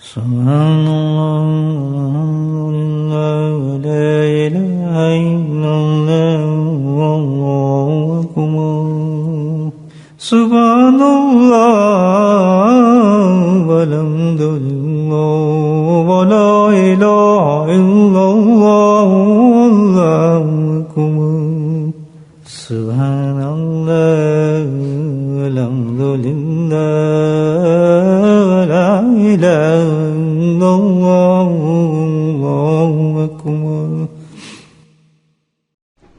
سبحان الله لا إله إلا الله والله أكبر سبحان الله والحمد لله ولا إله إلا الله والله أكبر سبحان الله والحمد لله ولا إله إلا الله والله أكبر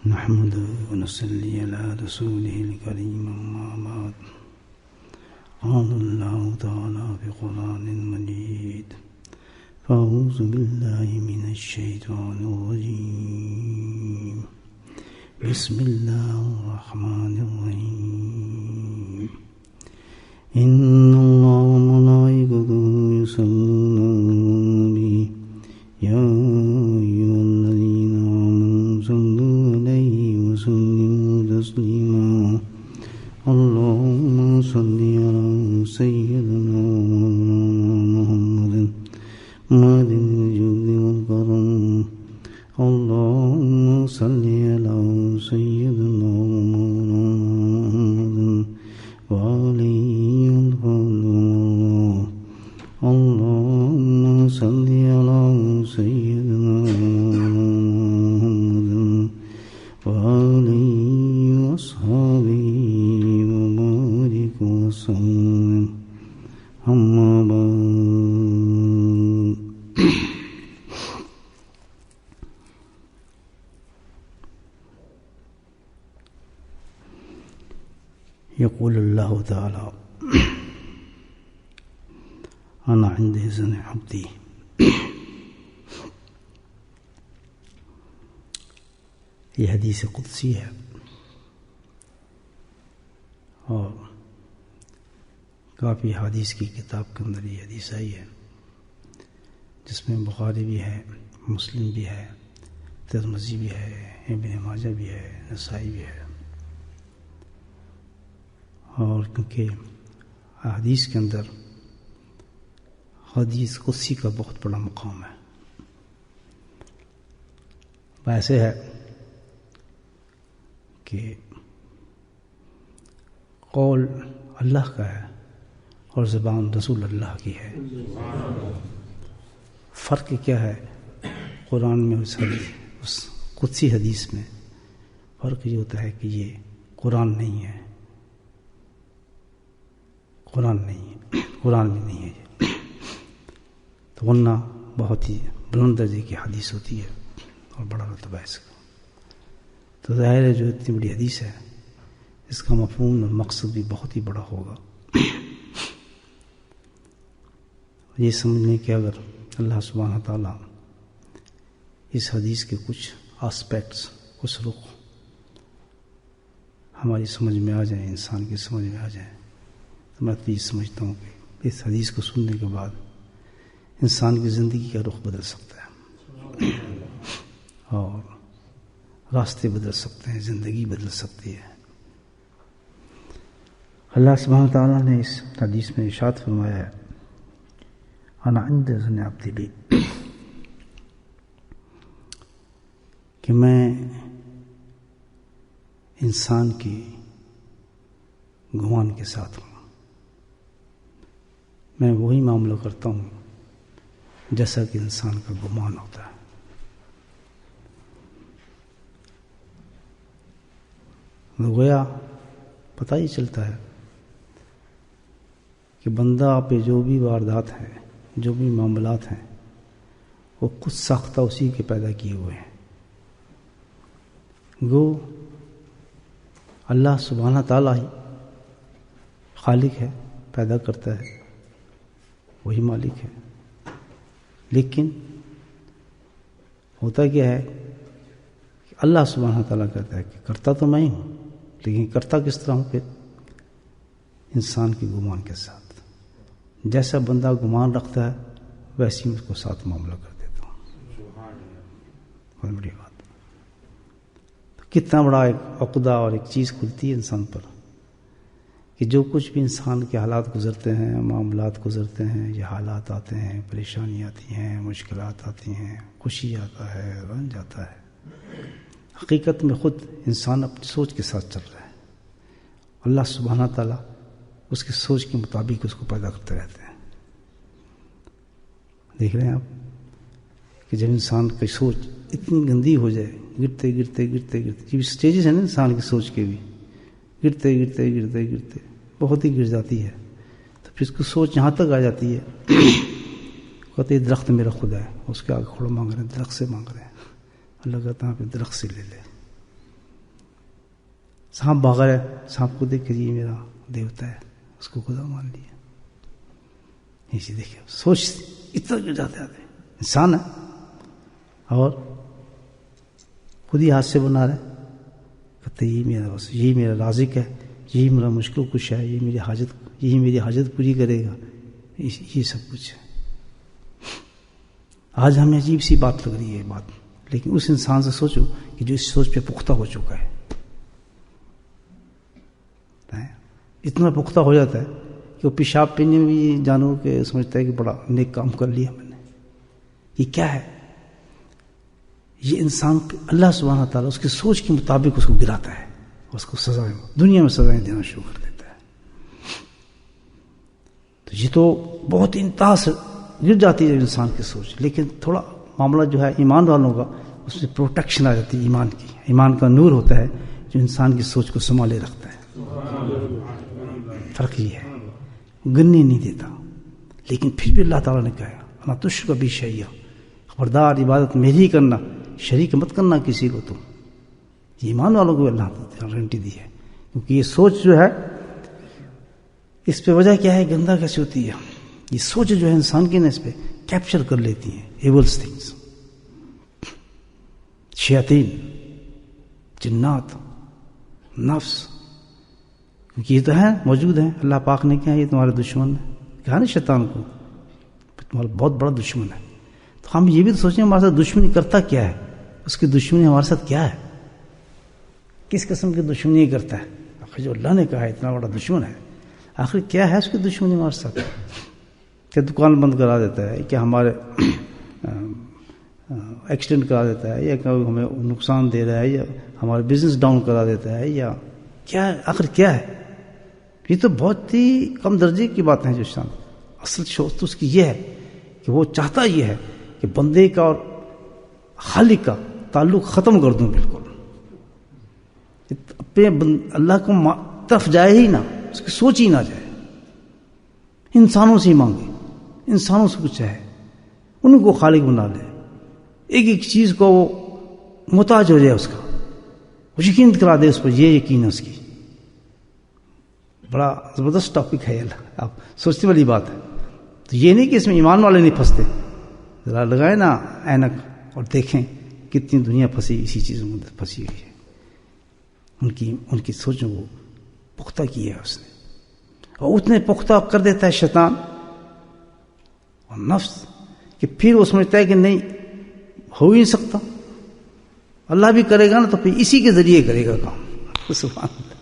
نحمده ونصلي على رسوله الكريم أما بعد قال الله تعالى في قرآن مجيد فأعوذ بالله من الشيطان الرجيم بسم الله الرحمن الرحيم إن الله وملائكته يصلون على النبي يا أيها الذين آمنوا صلوا عليه وسلموا تسليما اللهم صل على سيدنا محمد معدن الجود والكرم اللهم صل على سيدنا محمد وعليه الفضل اللهم صل على سيدنا محمد وعليه وأصحابه وبارك وسلم أما بعد يقول الله تعالى أنا عند ظن عبدي یہ حدیث قدسی ہے اور کافی حدیث کی کتاب کے اندر یہ حدیث آئی ہے جس میں بخاری بھی ہے مسلم بھی ہے ترمذی بھی ہے ابن ماجہ بھی ہے نسائی بھی ہے اور کیونکہ حدیث کے اندر حدیث قدسی کا بہت بڑا مقام ہے ویسے ہے کہ قول اللہ کا ہے اور زبان رسول اللہ کی ہے فرق کیا ہے قرآن میں اس قدسی حدیث میں فرق یہ ہوتا ہے کہ یہ قرآن نہیں ہے قرآن میں نہیں ہے تو ورنہ بہت ہی بلند درجے کی حدیث ہوتی ہے اور بڑا رتبہ ہے اس کا تو ظاہر ہے جو اتنی بڑی حدیث ہے اس کا مفہوم اور مقصد بھی بہت ہی بڑا ہوگا یہ سمجھنے کہ اگر اللہ سبحانہ تعالیٰ اس حدیث کے کچھ آسپیکٹس کچھ رخ ہماری سمجھ میں آ جائیں انسان کی سمجھ میں آ جائیں تو میں تو یہ سمجھتا ہوں کہ اس حدیث کو سننے کے بعد انسان کی زندگی کا رخ بدل سکتا ہے اور راستے بدل سکتے ہیں زندگی بدل سکتی ہے اللہ سبحانہ تعالیٰ نے اس حدیث میں ارشاد فرمایا ہے انا عند ظن عبدی بی کہ میں انسان کی گمان کے ساتھ ہوں میں وہی معاملہ کرتا ہوں جیسا کہ انسان کا گمان ہوتا ہے گویا پتہ ہی چلتا ہے کہ بندہ پہ جو بھی واردات ہیں جو بھی معاملات ہیں وہ کچھ ساختہ اسی کے پیدا کیے ہوئے ہیں گو اللہ سبحانہ تعالیٰ ہی خالق ہے پیدا کرتا ہے وہی مالک ہے لیکن ہوتا کیا ہے کہ اللہ سبحانہ تعالیٰ کہتا ہے کہ کرتا تو میں ہی ہوں لیکن کرتا کس طرح ہوں پھر انسان کے گمان کے ساتھ جیسا بندہ گمان رکھتا ہے ویسے ہی اس کو ساتھ معاملہ کر دیتا ہوں بہت بڑی بات تو کتنا بڑا ایک عقدہ اور ایک چیز کھلتی ہے انسان پر کہ جو کچھ بھی انسان کے حالات گزرتے ہیں، معاملات گزرتے ہیں، یہ حالات آتے ہیں، پریشانی آتی ہیں، مشکلات آتی ہیں، خوشی آتا ہے، رنج آتا ہے، حقیقت میں خود انسان اپنی سوچ کے ساتھ چل رہا ہے. اللہ سبحانہ تعالیٰ اس کی سوچ کے مطابق اس کو پیدا کرتے رہتے ہیں. دیکھ رہے ہیں آپ کہ جب انسان کی سوچ اتنی گندی ہو جائے، گرتے گرتے گرتے گرتے، جب اسٹیجز ہیں نا انسان کی سوچ کے بھی، گرتے گرتے گرتے گرتے بہت ہی گر جاتی ہے، تو پھر اس کی سوچ یہاں تک آ جاتی ہے کہتے ہیں درخت میرا خدا ہے، اس کے آگے کھڑا مانگ رہے ہیں، درخت سے مانگ رہے ہیں. اللہ کہتا ہے پھر درخت سے لے لے. سانپ بھاگ رہا ہے، سانپ کو دیکھ کے یہ میرا دیوتا ہے، اس کو خدا مان لیا. ایسی دیکھیں سوچ اتنا گر جاتے آتے انسان ہے، اور خود ہی ہاتھ سے بنا رہے. کہتے یہی میرا بس، یہی میرا رازق ہے، یہی میرا مشکل کش ہے، یہی میری حاجت پوری کرے گا، یہ سب کچھ ہے. آج ہمیں عجیب سی بات لگ رہی ہے بات، لیکن اس انسان سے سوچو کہ جو اس سوچ پہ پختہ ہو چکا ہے، اتنا پختہ ہو جاتا ہے کہ وہ پیشاب پینے میں بھی جانو کہ سمجھتا ہے کہ بڑا نیک کام کر لیا میں نے. یہ کیا ہے؟ یہ انسان اللہ سبحانہ تعالیٰ اس کی سوچ کے مطابق اس کو گراتا ہے، اس کو سزائیں دنیا میں سزائیں دینا شروع کر دیتا ہے. تو یہ تو بہت انتہا سے گر جاتی ہے انسان کی سوچ. لیکن تھوڑا معاملہ جو ہے ایمان والوں کا، اس میں پروٹیکشن آ جاتی ہے ایمان کی. ایمان کا نور ہوتا ہے جو انسان کی سوچ کو سنبھالے رکھتا ہے. فرق یہ ہے، گرنے نہیں دیتا. لیکن پھر بھی اللہ تعالیٰ نے کہا انا تشرک بی شیئا، خبردار عبادت میری ہی کرنا، شریک مت کرنا کسی کو. تم ایمان والوں کو اللہ تعالیٰ گارنٹی دی ہے، کیونکہ یہ سوچ جو ہے اس پہ وجہ کیا ہے، گندہ کیسے ہوتی ہے. یہ سوچ جو ہے انسان کی نا اس پہ کیپچر کر لیتی ہیں ایولس تھنگس، شیاطین، جنات، نفس، کیونکہ یہ تو ہے موجود ہیں. اللہ پاک نے کہا یہ تمہارے دشمن ہے، کہا نا شیطان کو تمہارا بہت بڑا دشمن ہے. تو ہم یہ بھی تو سوچیں ہمارے ساتھ دشمنی کرتا کیا ہے، اس کی دشمنی ہمارے ساتھ کیا ہے، کس قسم کی دشمنی کرتا ہے. آخر جو اللہ نے کہا ہے اتنا بڑا دشمن ہے، آخر کیا ہے اس کی دشمنی ہمارے ساتھ؟ کیا دکان بند کرا دیتا ہے، کیا ہمارے ایکسیڈنٹ کرا دیتا ہے، یا ہمیں نقصان دے رہا ہے، یا ہمارا بزنس ڈاؤن کرا دیتا ہے، یا کیا ہے؟ آخر کیا ہے؟ یہ تو بہت ہی کم درجے کی بات ہے. جو شان اصل شوق تو اس کی یہ ہے کہ وہ چاہتا یہ ہے کہ بندے کا اور خالق کا تعلق ختم کر دوں بالکل، اپنے اللہ کو طرف جائے ہی نہ، اس کی سوچ ہی نہ جائے. انسانوں سے ہی مانگے، انسانوں سے کچھ چاہے، ان کو خالق بنا لے، ایک ایک چیز کو وہ محتاج ہو جائے، اس کا وہ یقین کرا دے اس پر، یہ یقین ہے اس کی. بڑا زبردست ٹاپک ہے، آپ سوچنے والی بات ہے. تو یہ نہیں کہ اس میں ایمان والے نہیں پھنستے. ذرا لگائے نا اینک اور دیکھیں کتنی دنیا پھنسی اسی چیزوں میں پھنسی ہوئی ہے. ان کی سوچوں کو پختہ کیا ہے اس نے، اور اتنے پختہ کر دیتا ہے شیطان اور نفس کہ پھر وہ سمجھتا ہے کہ نہیں ہو ہی نہیں سکتا. اللہ بھی کرے گا نا تو پھر اسی کے ذریعے کرے گا کام. سبحان اللہ،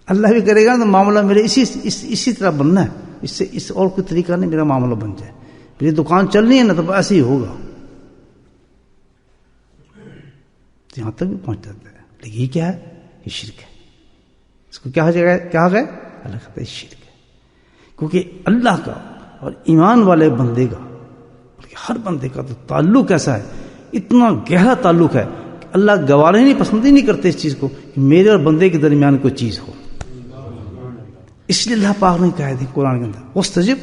اللہ بھی کرے گا نا تو معاملہ میرے اسی طرح بننا ہے، اس اور کوئی طریقہ نہیں میرا معاملہ بن جائے. میری دکان چلنی ہے نا تو ایسے ہی ہوگا. یہاں تک بھی پہنچ جاتا ہے. لیکن یہ کیا ہے؟ یہ شرک ہے. اس کو کیا گئے؟ اللہ کہتا ہے شرک ہے. کیونکہ اللہ کا اور ایمان والے بندے کا، بلکہ ہر بندے کا تو تعلق ایسا ہے، اتنا گہرا تعلق ہے کہ اللہ گوارا نہیں، پسند ہی نہیں کرتے اس چیز کو کہ میرے اور بندے کے درمیان کوئی چیز ہو. اس لیے اللہ پاک نے کہا ہے قرآن کے اندر واستجب،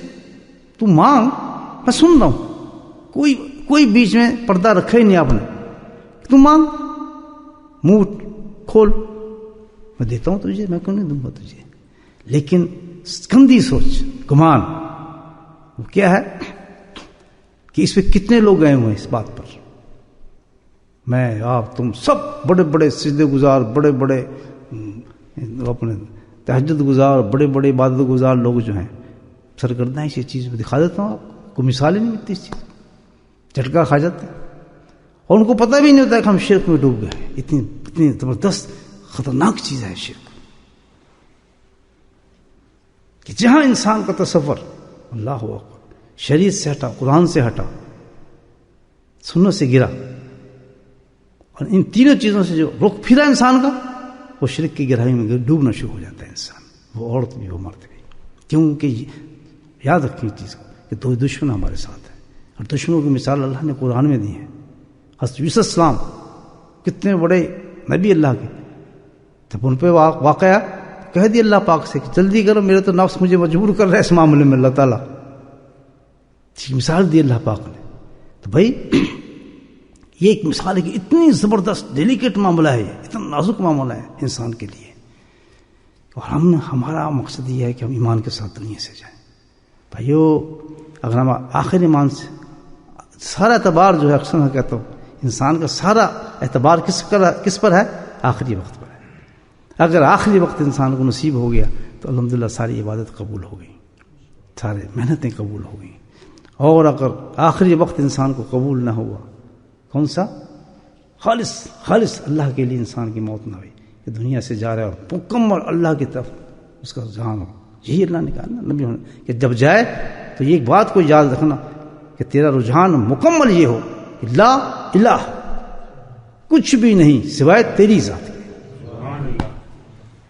تو مانگ میں سن رہا ہوں. کوئی بیچ میں پردہ رکھا ہی نہیں آپ نے. تو مانگ، منہ کھول، میں دیتا ہوں تجھے، میں کیوں نہیں دوں گا تجھے. لیکن گندی سوچ، گمان، وہ کیا ہے کہ اس پہ کتنے لوگ گئے ہوئے ہیں اس بات پر. میں آپ تم سب بڑے بڑے سجدے گزار، بڑے بڑے اپنے تہجد گزار، بڑے بڑے عبادت گزار لوگ جو ہیں سرگرداں اسی چیز پہ دکھا دیتا ہوں آپ کو. مثال ہی نہیں ملتی اس چیز، جھٹکا کھا جاتے ہیں اور ان کو پتہ بھی نہیں ہوتا کہ ہم شرک میں ڈوب گئے. اتنی زبردست خطرناک چیز ہے شرک. کہ جہاں انسان کا تصور اللہ اکبر شریعت سے ہٹا، قرآن سے ہٹا، سنت سے گرا، اور ان تینوں چیزوں سے جو رخ پھرا انسان کا، وہ شرک کی گہرائی میں ڈوبنا شروع ہو جاتا ہے انسان، وہ عورت بھی وہ مرد بھی. کیونکہ یاد رکھیں اس چیز کو کہ دو دشمن ہمارے ساتھ ہیں، اور دشمنوں کی مثال اللہ نے قرآن میں دی ہے. حضرت یوسف السلام کتنے بڑے نبی اللہ کے، جب ان پہ واقعہ کہہ دیا اللہ پاک سے کہ جلدی کرو، میرے تو نفس مجھے مجبور کر رہا ہے اس معاملے میں، اللہ تعالیٰ مثال دی اللہ پاک نے. تو بھائی یہ ایک مثال ہے کہ اتنی زبردست ڈیلیکیٹ معاملہ ہے، اتنا نازک معاملہ ہے انسان کے لیے، اور ہمارا مقصد یہ ہے کہ ہم ایمان کے ساتھ دنیا سے جائیں. بھائیو اگر ہم آخر ایمان سے سارا اعتبار جو ہے، اکثر میں کہتا ہوں انسان کا سارا اعتبار کس پر ہے؟ آخری وقت پر ہے. اگر آخری وقت انسان کو نصیب ہو گیا تو الحمدللہ ساری عبادت قبول ہو گئی، سارے محنتیں قبول ہو گئیں. اور اگر آخری وقت انسان کو قبول نہ ہوا، کون سا؟ خالص اللہ کے لیے انسان کی موت نہ ہوئی، کہ دنیا سے جا رہا ہے اور مکمل اللہ کی طرف اس کا رجحان ہو. یہی اللہ نے کہا نا نبی ہونے کہ جب جائے تو یہ ایک بات کو یاد رکھنا کہ تیرا رجحان مکمل یہ ہو کہ لا الہ، کچھ بھی نہیں سوائے تیری ذات کی.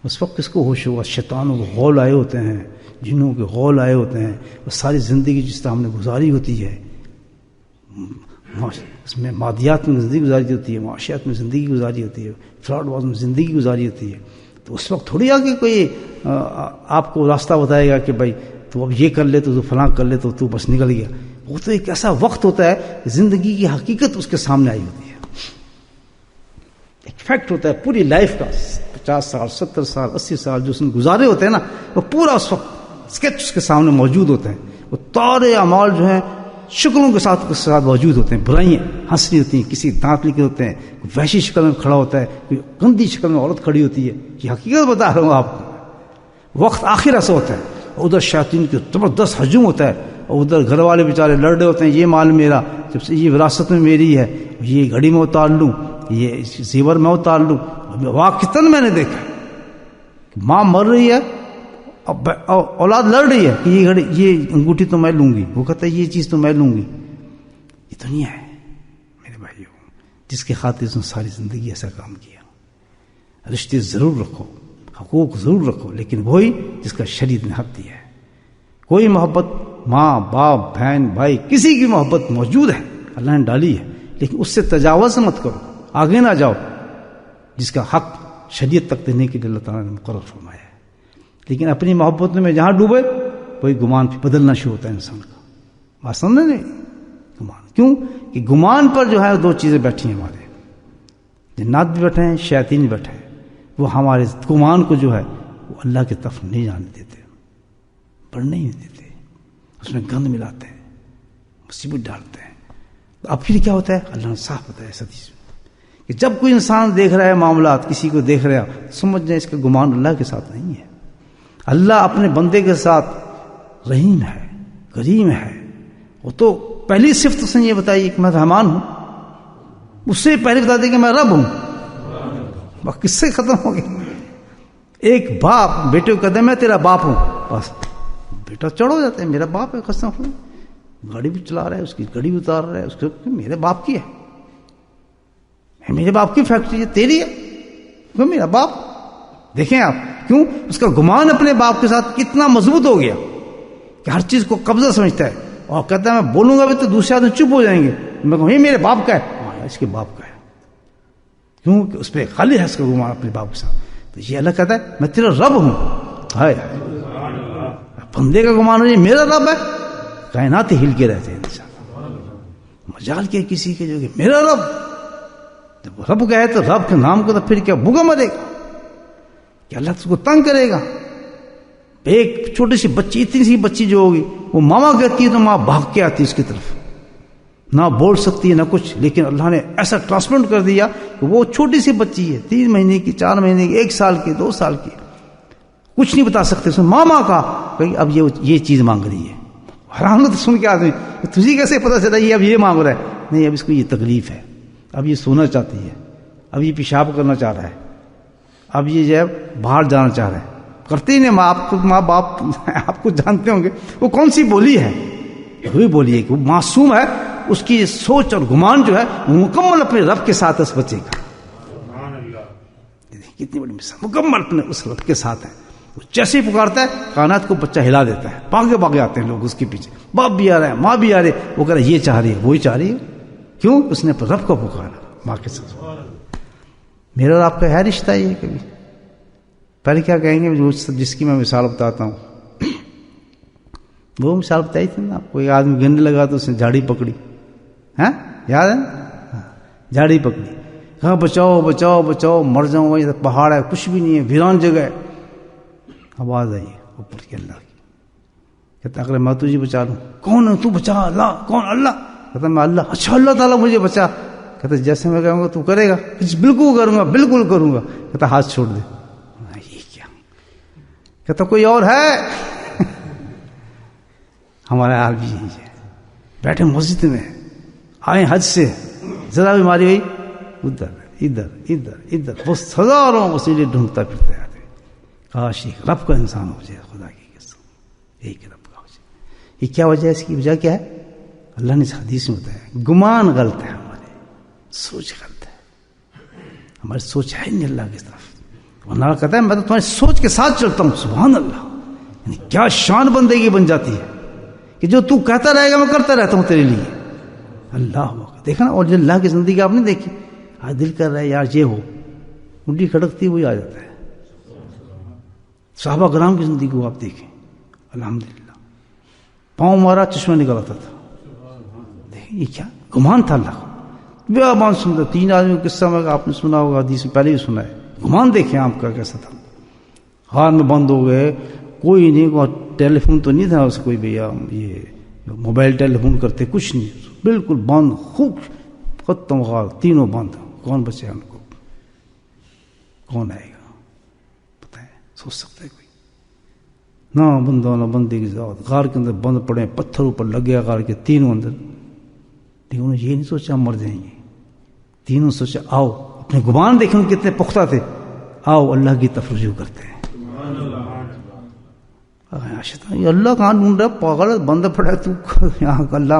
اس وقت کس کو ہوش ہوگا؟ شیطانوں کے غول آئے ہوتے ہیں، جنوں کے غول آئے ہوتے ہیں، وہ ساری زندگی جس طرح ہم نے گزاری ہوتی ہے، اس میں مادیات میں زندگی گزاری ہوتی ہے، معاشیات میں زندگی گزاری ہوتی ہے، فراڈ باز میں زندگی گزاری ہوتی ہے. تو اس وقت تھوڑی آگے کوئی آپ کو راستہ بتائے گا کہ بھائی تو اب یہ کر لے تو فلاں کر لے تو بس نکل گیا. وہ تو ایک ایسا وقت ہوتا ہے زندگی کی حقیقت اس کے سامنے آئی ہوتی ہے، ایک فیکٹ ہوتا ہے پوری لائف کا، 50 سال 70 سال 80 سال جو اس نے گزارے ہوتے ہیں نا، وہ پورا اس وقت اسکیچ اس کے سامنے موجود ہوتے ہیں. وہ سارے اعمال جو ہیں شکلوں کے ساتھ موجود ہوتے ہیں، برائیاں ہنس رہی ہوتی ہیں، کسی دانت لکھے ہوتے ہیں، کوئی وحشی شکل میں کھڑا ہوتا ہے، کوئی گندی شکل میں عورت کھڑی ہوتی ہے. یہ حقیقت بتا رہا ہوں آپ کو. وقت آخر ایسا ہوتا ہے، ادھر شیاطین کی زبردست ہجوم ہوتا ہے، اور ادھر گھر والے بیچارے لڑ رہے ہوتے ہیں، یہ مال میرا، جب سے یہ وراثت میں میری ہے، یہ گھڑی میں اتار لوں، یہ زیور میں اتار لوں. واقعتاً میں نے دیکھا ماں مر رہی ہے، اولاد لڑ رہی ہے کہ یہ گھڑی، یہ انگوٹھی تو میں لوں گی، وہ کہتا ہے یہ چیز تو میں لوں گی. یہ دنیا ہے میرے بھائیوں، جس کے خاطر اس نے ساری زندگی ایسا کام کیا. رشتے ضرور رکھو، حقوق ضرور رکھو، لیکن وہی جس کا شریعت نے حق دیا ہے. کوئی محبت ماں باپ بہن بھائی کسی کی محبت موجود ہے، اللہ نے ڈالی ہے، لیکن اس سے تجاوز مت کرو، آگے نہ جاؤ، جس کا حق شریعت تک دینے کے لیے اللہ تعالیٰ نے مقرر فرمایا ہے. لیکن اپنی محبت میں جہاں ڈوبے وہی گمان پہ بدلنا شروع ہوتا ہے انسان کا. بات سمجھ نہیں؟ گمان کیوں؟ کہ گمان پر جو ہے دو چیزیں بیٹھی ہیں، ہمارے جنات بھی بیٹھے ہیں، شیاطین بھی بیٹھے ہیں. وہ ہمارے گمان کو جو ہے وہ اللہ کی طرف نہیں جانے دیتے، بڑھنے ہی نہیں دیتے، اس میں گند ملاتے ہیں، مصیبت ڈالتے ہیں. تو اب پھر کیا ہوتا ہے؟ اللہ نے صاف بتایا ایسا چیز کہ جب کوئی انسان دیکھ رہا ہے معاملات، کسی کو دیکھ رہا ہے، سمجھ جائے اس کا گمان اللہ کے ساتھ نہیں ہے. اللہ اپنے بندے کے ساتھ رحیم ہے، کریم ہے. وہ تو پہلی صفت اس نے یہ بتائی کہ میں رحمان ہوں، اس سے پہلے بتا دے کہ میں رب ہوں. بس کس سے ختم ہو گیا؟ ایک باپ بیٹے کو کہتے ہیں میں تیرا باپ ہوں، بس بیٹا چڑھ ہو جاتا ہے میرا باپ ہے، قسم خدا، گاڑی بھی چلا رہا ہے، اس کی گاڑی بھی اتار رہا ہے، اس کو میرے باپ کی ہے، میرے باپ کی فیکٹری ہے، تیری ہے، وہ میرا باپ. دیکھیں آپ کیوں اس کا گمان اپنے باپ کے ساتھ کتنا مضبوط ہو گیا کہ ہر چیز کو قبضہ سمجھتا ہے، اور کہتا ہے میں بولوں گا بھی تو دوسرے آدمی چپ ہو جائیں گے، میں کہوں یہ میرے باپ کا ہے، ہاں اس کے باپ کا ہے. کیوں کہ اس پہ خالی ہے اس کا گمان اپنے باپ کے ساتھ. تو یہ اللہ کہتا ہے میں تیرا رب ہوں. ہائے بندے کا گمان ہو یہ میرا رب ہے، کائنات ہل کے رہتے ہیں انسان. مجال کیا کسی کے جو کہ میرا رب، جب رب کہے تو رب کے نام کو تو پھر کیا بھوکا مرے گا کہ اللہ اس کو تنگ کرے گا. ایک چھوٹی سی بچی، اتنی سی بچی جو ہوگی، وہ ماما کہتی ہے تو ماں بھاگ کے آتی ہے اس کی طرف، نہ بول سکتی ہے نہ کچھ، لیکن اللہ نے ایسا ٹرانسپلنٹ کر دیا کہ وہ چھوٹی سی بچی ہے، 3 مہینے کی، 4 مہینے کی، 1 سال کی، 2 سال کی، کچھ نہیں بتا سکتے. اس نے ماما کہا کہ اب یہ چیز مانگ رہی ہے. حیران تو سن کے آدمی، تجھے کیسے پتا چلا یہ اب یہ مانگ رہا ہے؟ نہیں، اب اس کو یہ تکلیف ہے، اب یہ سونا چاہتی ہے، اب یہ پیشاب کرنا چاہ رہا ہے، اب یہ جو ہے باہر جانا چاہ رہا ہے. کرتے ہی نہیں. ماں باپ آپ کو جانتے ہوں گے وہ کون سی بولی ہے, وہی بولی ہے کہ وہ معصوم ہے, اس کی سوچ اور گمان جو ہے مکمل اپنے رب کے ساتھ ہے اس بچے کا. کتنی بڑی مثال, مکمل اپنے اس رب کے ساتھ ہے. جیسے ہی پکارتا ہے کائنات کو بچہ ہلا دیتا ہے, باغے آتے ہیں لوگ اس کے پیچھے, باپ بھی آ رہا ہے, ماں بھی آ رہی ہے, وہ کہہ رہا ہے یہ چاہ رہی ہے, وہی چاہ رہی ہے. کیوں؟ اس نے رب کو پکارا ماں کے ساتھ. میرا اور آپ کا ہے رشتہ یہ کبھی؟ پہلے کیا کہیں گے, جس کی میں مثال بتاتا ہوں, وہ مثال بتائی تھی نا آپ کو, ایک آدمی گننے لگا تو اس نے جھاڑی پکڑی, ہاں یاد ہے, جھاڑی پکڑی, کہاں بچاؤ بچاؤ بچاؤ, مر جاؤں, وہی پہاڑ ہے, کچھ بھی نہیں ہے, ویران جگہ ہے. آواز آئی اوپر کی اللہ کی, کہتا اگر میں تجھے بچا لوں. کون ہے تو بچا؟ اللہ. کون؟ اللہ. کہتا میں اللہ. اچھا اللہ تعالیٰ مجھے بچا. کہتا جیسے میں کہوں گا تو کرے گا؟ بالکل کروں گا, بالکل کروں گا. کہتا ہاتھ چھوڑ دے. یہ کیا؟ کہتا کوئی اور ہے؟ ہمارا حال بھی یہی ہے, بیٹھے مسجد میں, آئے حج سے, ذرا بیماری ہوئی, ادھر ادھر ادھر ادھر, وہ ہزاروں وسیلے ڈھونڈتا پھرتا ہے. کاش ایک رب کا انسان ہو جائے, خدا کی قسم, ایک رب کا ہو جائے. یہ کیا وجہ ہے؟ اس کی وجہ کیا ہے؟ اللہ نے اس حدیث میں بتایا, گمان غلط ہے, ہمارے سوچ غلط ہے, ہماری سوچ ہے نہیں اللہ کی طرف. اللہ کہتا ہے میں تو تمہاری سوچ کے ساتھ چلتا ہوں. سبحان اللہ, یعنی کیا شان بندگی بن جاتی ہے کہ جو تو کہتا رہے گا میں کرتا رہتا ہوں تیرے لیے. اللہ دیکھا نا. اور جو اللہ کی زندگی آپ نے دیکھی, آج دل کر رہا ہے یار یہ ہو, منڈی کھڑکتی وہی آ جاتا ہے. صحابہ کرام کی زندگی کو آپ دیکھیں, الحمدللہ, پاؤں مارا چشمہ نکل آتا تھا. دیکھیں یہ کیا گمان تھا اللہ کا. بیابان سنتا, 3 آدمی کا قصہ میں آپ نے سنا ہوگا, حدیث میں پہلے ہی سنا ہے. گمان دیکھیں آپ کا کیسا تھا. ہار میں بند ہو گئے, کوئی نہیں, ٹیلی فون تو نہیں تھا اس کوئی, بھیا یہ موبائل ٹیلی فون کرتے کچھ نہیں, بالکل بند, خوب ختم, غار تینوں بند. کون بچے ان کو؟ کون آئے گا بتائیں؟ سوچ سکتا ہے کوئی؟ نہ بندہ نہ بندے کی ذات. غار کے اندر بند پڑے, پتھر اوپر لگ گیا غار کے تینوں اندر. لیکن انہوں نے یہ نہیں سوچا مر جائیں گے. تینوں سوچا آؤ, اپنے گمان دیکھیں کتنے پختہ تھے, آؤ اللہ کی طرف رجوع کرتے ہیں. یہ اللہ کہاں ڈھونڈ رہا, پاگل بند پڑا تو یہاں اللہ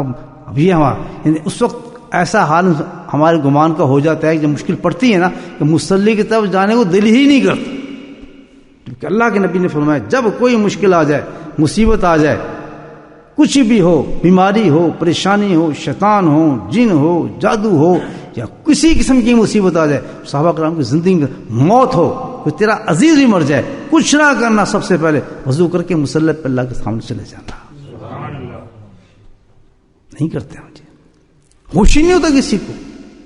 ابھی ہے وہاں. یعنی اس وقت ایسا حال ہمارے گمان کا ہو جاتا ہے کہ جب مشکل پڑتی ہے نا, کہ مصلی کی طرف جانے کو دل ہی نہیں کرتا. کیونکہ اللہ کے نبی نے فرمایا جب کوئی مشکل آ جائے, مصیبت آ جائے, کچھ بھی ہو, بیماری ہو, پریشانی ہو, شیطان ہو, جن ہو, جادو ہو, یا کسی قسم کی مصیبت آ جائے, صحابہ کرام کی زندگی میں موت ہو, کوئی تیرا عزیز بھی مر جائے, کچھ نہ کرنا, سب سے پہلے وضو کر کے مصلی پہ اللہ کے سامنے چلے جانا. نہیں کرتے مجھے ہوش ہی نہیں ہوتا کسی کو,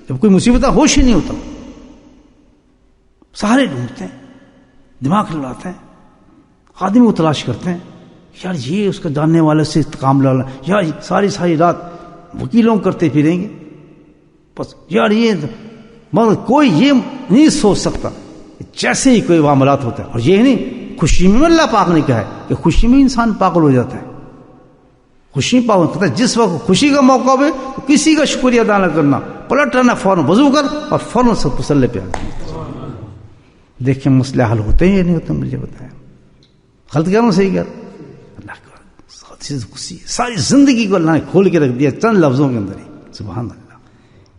جب کوئی مصیبت ہے ہوش ہی نہیں ہوتا. سہارے ڈھونڈتے ہیں, دماغ لڑاتے ہیں, آدمی کو تلاش کرتے ہیں, یار یہ اس کا جاننے والے سے کام لانا, یار ساری رات وکیلوں کرتے پھریں گے بس, یار یہ مگر کوئی یہ نہیں سوچ سکتا جیسے ہی کوئی معاملات ہوتا ہے. اور یہ نہیں, خوشی میں اللہ پاک نے کہا ہے کہ خوشی میں انسان پاگل ہو جاتا ہے. خوشی پاگل کرتا ہے, جس وقت خوشی کا موقع ہو تو کسی کا شکریہ ادا نہ کرنا, پلٹ رہنا, فوراً وضو کر اور فوراً سے مصلی پہ آ جانا. دیکھیں مسئلے حل ہوتے ہیں یا نہیں ہوتے, مجھے بتائیں. غلط کہہ رہا ہوں صحیح کہہ رہا ہوں؟ اللہ کا خوشی, ساری زندگی کو اللہ نے کھول کے رکھ دیا چند لفظوں کے اندر ہی. سبحان اللہ,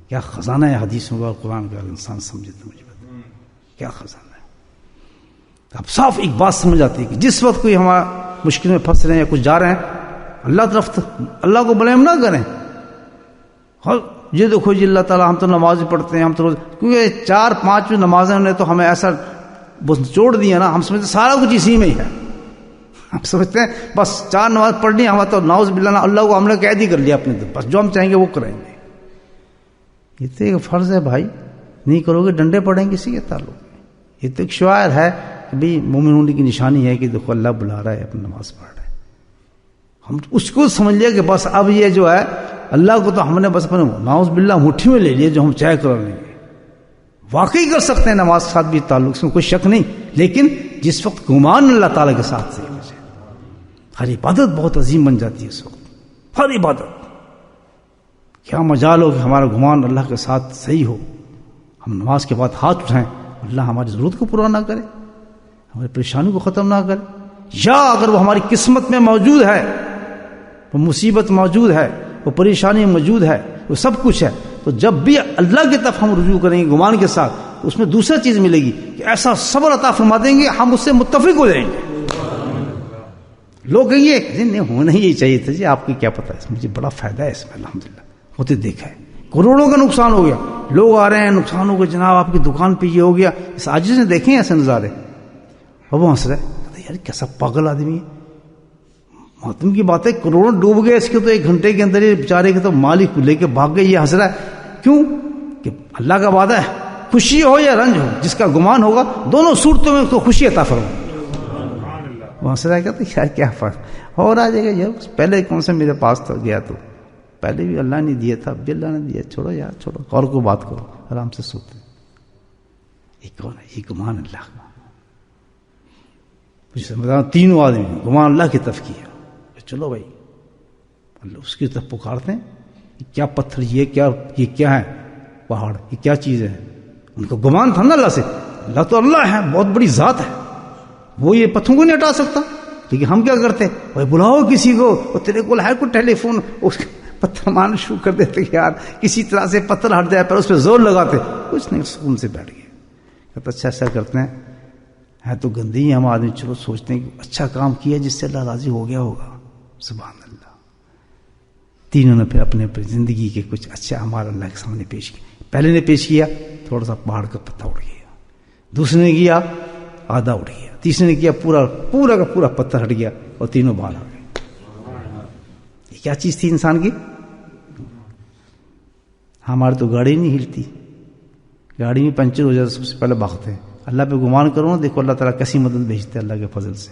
کیا خزانہ ہے حدیثوں کا, قرآن کا. انسان سمجھے تو مجھے بتائیں کیا خزانہ ہے. اب صاف ایک بات سمجھ آتی ہے کہ جس وقت کوئی ہمارا مشکل میں پھنس رہے ہیں یا کچھ جا رہے ہیں, اللہ طرف اللہ کو بلیم نہ کریں. یہ دیکھو جی اللہ تعالیٰ, ہم تو نماز پڑھتے ہیں, ہم تو روز, کیونکہ 4-5 نمازیں انہوں نے تو ہمیں ایسا جوڑ دیا نا, ہم سمجھتے سارا کچھ اسی میں ہی ہے. ہم سمجھتے ہیں بس 4 نماز پڑھنی ہے, ہمارا تو ناؤز باللہ نا, اللہ کو ہم نے قید ہی کر لیا اپنے دل, بس جو ہم چاہیں گے وہ کریں گے. یہ تو ایک فرض ہے بھائی, نہیں کرو گے ڈنڈے پڑیں گے کسی کے تعلق. یہ تو ایک شعائر ہے کہ بھائی مومن ہونے کی نشانی ہے کہ دیکھو اللہ بلا رہا ہے, اپنی نماز پڑھ رہا ہے. ہم اس کو سمجھ لیا کہ بس اب یہ جو ہے اللہ کو تو ہم نے بس اپنے ناؤز باللہ مٹھی میں لے لیا, جو ہم چاہے کر لیں گے. واقعی کر سکتے ہیں نماز کے ساتھ بھی تعلق, اس میں کوئی شک نہیں, لیکن جس وقت گمان اللہ تعالیٰ کے ساتھ سے ہر عبادت بہت عظیم بن جاتی ہے. اس وقت ہر عبادت کیا مجال ہو کہ ہمارا گمان اللہ کے ساتھ صحیح ہو, ہم نماز کے بعد ہاتھ اٹھائیں, اللہ ہماری ضرورت کو پورا نہ کرے, ہماری پریشانی کو ختم نہ کرے، یا اگر وہ ہماری قسمت میں موجود ہے، وہ مصیبت موجود ہے، وہ پریشانی موجود ہے، وہ سب کچھ ہے، تو جب بھی اللہ کی طرف ہم رجوع کریں گے گمان کے ساتھ، تو اس میں دوسرا چیز ملے گی کہ ایسا صبر عطا فرما دیں گے ہم اس سے متفق ہو جائیں گے۔ لوگ کہیں گے نہیں ہونا ہی یہی چاہیے تھا جی، آپ کو کیا پتا ہے، مجھے بڑا فائدہ ہے اس میں الحمدللہ، ہوتے دیکھا ہے، کروڑوں کا نقصان ہو گیا، لوگ آ رہے ہیں نقصان ہو گیا، جناب آپ کی دکان پہ یہ ہو گیا، اس عاجز نے دیکھے ہیں ایسے نظارے، اب وہ ہنس رہے ہیں، یار کیسا پاگل آدمی ہے، محتم کی بات ہے، کروڑوں ڈوب گئے اس کے، تو 1 گھنٹے کے اندر یہ بیچارے کے تو مالک لے کے بھاگ گئے، یہ ہنس رہا ہے کیوں کہ اللہ کا وعدہ ہے، خوشی ہو یا رنج ہو، جس کا گمان ہوگا دونوں صورتوں میں اس کو خوشی عطا فرما۔ وہ ہنس رہا ہے کہ یار کیا فرق اور آ جائے گا یار، پہلے کون سے میرے پاس تو گیا، تو پہلے بھی اللہ نے دیا تھا، اب بھی اللہ نے دیا، چھوڑو یار چھوڑو، اور کو بات کرو، آرام سے سوتے۔ یہ کون ہے؟ یہ گمان اللہ کا، تینوں آدمی گمان اللہ کی طرف کیا، چلو بھائی اللہ اس کی طرف پکارتے ہیں، کیا پتھر یہ کیا ہے پہاڑ، یہ کیا چیز ہے، ان کو گمان تھا نا اللہ سے، اللہ تو اللہ ہے، بہت بڑی ذات ہے، وہ یہ پتھروں کو نہیں ہٹا سکتا، لیکن ہم کیا کرتے بھائی بلاؤ کسی کو، اور تیرے کو ہے کوئی ٹیلی فون، اس پتھر مارنا شروع کر دیتے کہ یار کسی طرح سے پتھر ہٹ جائے، پر اس پہ زور لگاتے، کچھ نہیں، سکون سے بیٹھ گئے، کہتے اچھا ایسا کرتے ہیں، ہے تو گندی ہم آدمی، چلو سوچتے ہیں کہ اچھا کام کیا جس سے اللہ راضی ہو گیا ہوگا، سبحان اللہ۔ تینوں نے پھر اپنے زندگی کے کچھ اچھے اعمال اللہ کے سامنے پیش کیے، پہلے نے پیش کیا تھوڑا سا پہاڑ کا پتھر اٹھ گیا، دوسرے نے کیا آدھا اٹھ گیا، تیسرے نے کیا پورا کا پورا پتھر ہٹ گیا، اور تینوں باہر آ گئے۔ یہ کیا چیز تھی انسان کی؟ ہماری تو گاڑی نہیں ہلتی، گاڑی میں پنچر ہو جائے سب سے پہلے بھاگتے ہیں، اللہ پہ گمان کرو نا، دیکھو اللہ تعالیٰ کیسی مدد بھیجتے ہیں اللہ کے فضل سے،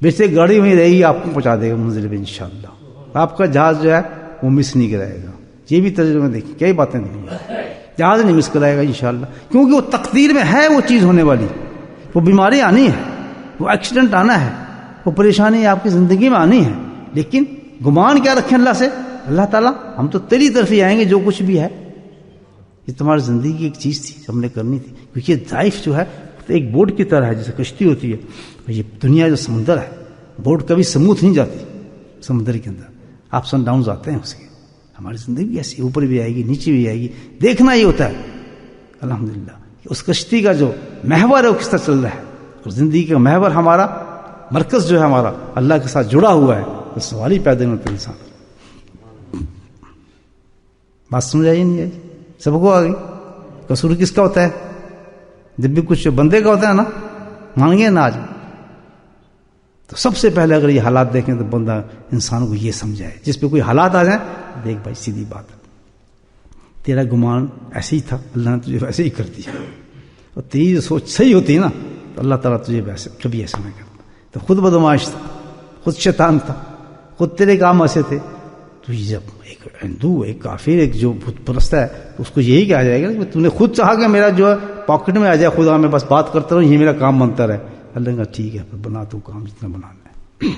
بیچتے گاڑی وہیں رہے گی، آپ کو پہنچا دے گا منزل پہ انشاءاللہ، آپ کا جہاز جو ہے وہ مس نہیں کرائے گا، یہ بھی تجربہ دیکھیں، کئی باتیں نہیں، جہاز نہیں مس کرائے گا انشاءاللہ، کیونکہ وہ تقدیر میں ہے، وہ چیز ہونے والی، وہ بیماری آنی ہے، وہ ایکسیڈنٹ آنا ہے، وہ پریشانی آپ کی زندگی میں آنی ہے، لیکن گمان کیا رکھیں اللہ سے، اللہ تعالیٰ ہم تو تیری طرف ہی آئیں گے، جو کچھ بھی ہے یہ تمہاری زندگی کی ایک چیز تھی ہم نے کرنی تھی، کیونکہ لائف جو ہے ایک بوٹ کی طرح ہے، جیسے کشتی ہوتی ہے، یہ دنیا جو سمندر ہے، بوٹ کبھی سموتھ نہیں جاتی سمندر کے اندر، اپس اینڈ ڈاؤنز آتے ہیں اس کے، ہماری زندگی ایسی اوپر بھی آئے گی نیچے بھی آئے گی، دیکھنا یہ ہوتا ہے الحمدللہ کہ اس کشتی کا جو محور ہے وہ کس طرح چل رہا ہے، اور زندگی کا محور ہمارا مرکز جو ہے ہمارا اللہ کے ساتھ جڑا ہوا ہے، تو سوال ہی پیدا نہیں ہوتا انسان۔ بات سمجھ آئی نہیں آئی؟ سب کو آ گئی؟ قصور کس کا ہوتا ہے؟ جب بھی کچھ بندے کا ہوتا ہے نا، مان گے نا آج، تو سب سے پہلے اگر یہ حالات دیکھیں تو بندہ انسان کو یہ سمجھائے، جس پہ کوئی حالات آ جائیں، دیکھ بھائی سیدھی بات ہے، تیرا گمان ایسے ہی تھا، اللہ نے تجھے ویسے ہی کر دیا، اور تیری جو سوچ صحیح ہوتی ہے نا تو اللہ تعالیٰ تجھے ویسے کبھی ایسا نہ کرتا، تو خود بدمعاش تھا، خود شیطان تھا، خود تیرے کام ایسے تھے، تو یہ جب ایک ہندو ایک کافر ایک جو بت پرست ہے تو اس کو یہی کہا جائے گا کہ تو نے خود چاہا کہ میرا جو ہے پاکٹ میں آ جائے خدا، میں بس بات کرتا رہوں، یہ میرا کام بنتا رہے، اللہ کا ٹھیک ہے بنا تو کام جتنا بنانا ہے۔